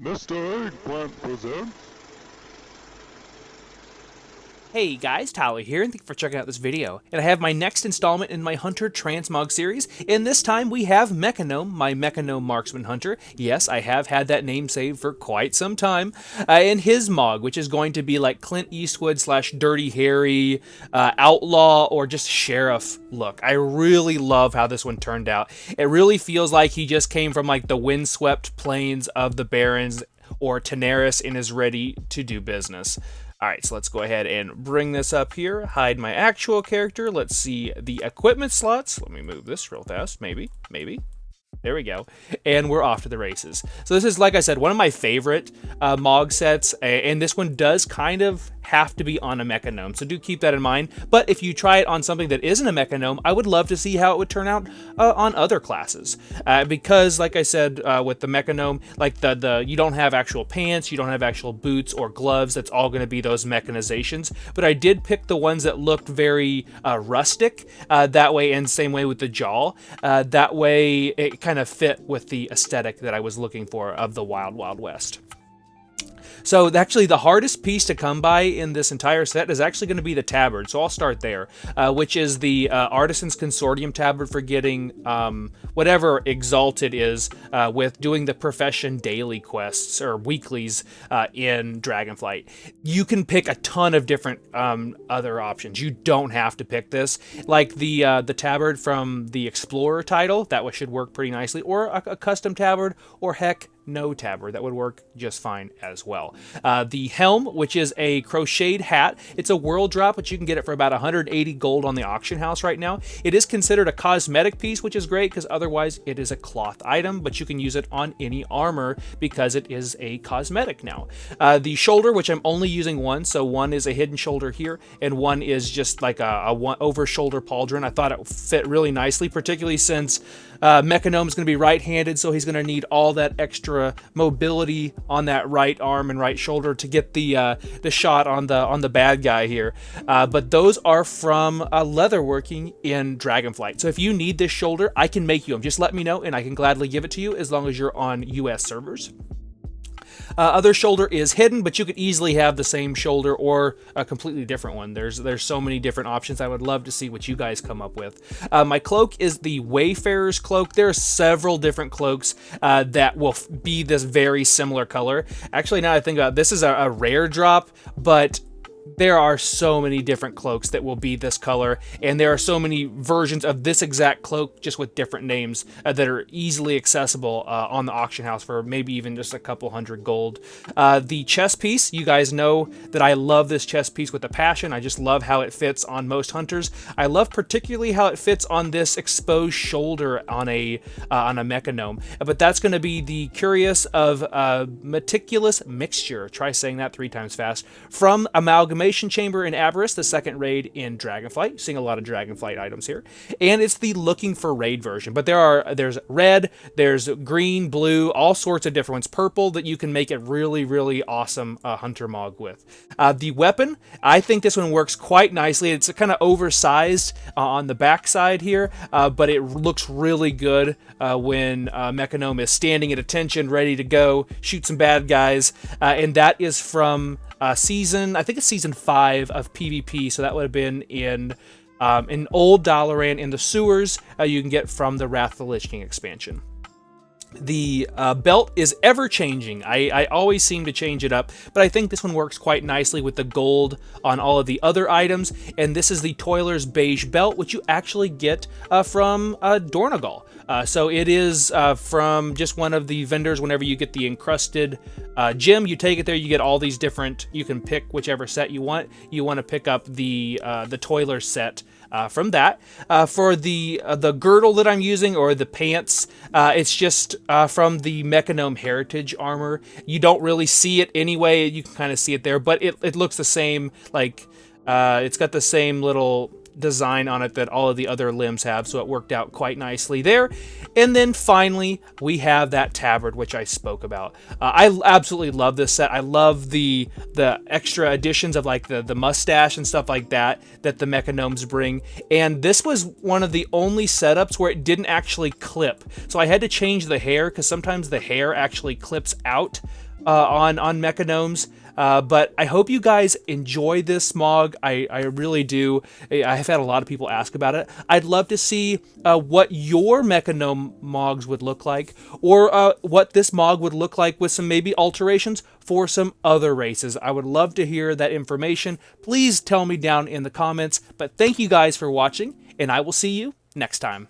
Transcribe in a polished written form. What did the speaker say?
Mr. Eggplant presents. Hey guys, Tyler here, and thank you for checking out this video. And I have my next installment in my Hunter Transmog series, and this time we have Mechagnome, my Mechagnome Marksman Hunter. Yes, I have had that name saved for quite some time. And his Mog, which is going to be like Clint Eastwood / Dirty Harry, outlaw, or just sheriff look. I really love how this one turned out. It really feels like he just came from like the windswept plains of the Barrens or Tenaris and is ready to do business. Alright, so let's go ahead and bring this up here, hide my actual character. Let's see the equipment slots. Let me move this real fast, maybe. There we go. And we're off to the races. So this is, like I said, one of my favorite Mog sets, and this one does kind of have to be on a Mechagnome, so do keep that in mind. But if you try it on something that isn't a Mechagnome, I would love to see how it would turn out on other classes. Because, like I said, with the Mechagnome, like you don't have actual pants, you don't have actual boots or gloves. That's all going to be those mechanizations. But I did pick the ones that looked very rustic, that way, and same way with the jaw. That way, it kind of fit with the aesthetic that I was looking for of the Wild Wild West. So actually the hardest piece to come by in this entire set is actually going to be the Tabard, so I'll start there, which is the Artisan's Consortium Tabard for getting whatever Exalted is with doing the Profession daily quests or weeklies in Dragonflight. You can pick a ton of different other options. You don't have to pick this. Like the Tabard from the Explorer title, that should work pretty nicely, or a custom Tabard, or heck, no Tabard. That would work just fine as well. The Helm, which is a crocheted hat. It's a world drop, but you can get it for about 180 gold on the auction house right now. It is considered a cosmetic piece, which is great because otherwise it is a cloth item, but you can use it on any armor because it is a cosmetic now. The shoulder, which I'm only using one, so one is a hidden shoulder here, and one is just like a one over shoulder pauldron. I thought it fit really nicely, particularly since Mechagnome is going to be right-handed, so he's going to need all that extra mobility on that right arm and right shoulder to get the shot on the bad guy here. But those are from leatherworking in Dragonflight. So if you need this shoulder, I can make you them. Just let me know, and I can gladly give it to you as long as you're on US servers. Other shoulder is hidden, but you could easily have the same shoulder or a completely different one. There's so many different options. I would love to see what you guys come up with. My cloak is the Wayfarer's cloak. There are several different cloaks that will be this very similar color. Actually, now I think about it, this is a rare drop, but there are so many different cloaks that will be this color, and there are so many versions of this exact cloak just with different names that are easily accessible on the auction house for maybe even just a couple hundred gold. The chest piece, you guys know that I love this chest piece with a passion. I just love how it fits on most hunters. I love particularly how it fits on this exposed shoulder on a Mechagnome. But that's going to be the Cuirass of Meticulous Mixture. Try saying that 3 times fast. From Amalgamation Chamber in Avarice, the second raid in Dragonflight. Seeing a lot of Dragonflight items here. And it's the Looking for Raid version. But there's red, there's green, blue, all sorts of different ones. Purple that you can make a really, really awesome Hunter Mog with. The weapon, I think this one works quite nicely. It's kind of oversized on the back side here, but it looks really good when Mechagnome is standing at attention, ready to go, shoot some bad guys. And that is from I think it's season 5 of PvP, so that would have been in Old Dalaran in the sewers. You can get from the Wrath of the Lich King expansion. The belt is ever changing. I always seem to change it up, but I think this one works quite nicely with the gold on all of the other items. And this is the Toiler's Beige belt, which you actually get from Dornagal. So it is from just one of the vendors. Whenever you get the encrusted gem, you take it there, you get all these different, you can pick whichever set you want. You want to pick up the Toiler set from that. For the girdle that I'm using, or the pants, it's just from the Mechagnome Heritage armor. You don't really see it anyway, you can kind of see it there, but it looks the same, like it's got the same little design on it that all of the other limbs have, so it worked out quite nicely there. And then finally, we have that Tabard, which I spoke about. I absolutely love this set. I love the extra additions of like the mustache and stuff like that the Mechagnomes bring. And this was one of the only setups where it didn't actually clip. So I had to change the hair because sometimes the hair actually clips out on Mechagnomes. But I hope you guys enjoy this Smog. I really do. I have had a lot of people ask about it. I'd love to see what your Mechagnome Mogs would look like, or what this Mog would look like with some maybe alterations for some other races. I would love to hear that information. Please tell me down in the comments. But thank you guys for watching, and I will see you next time.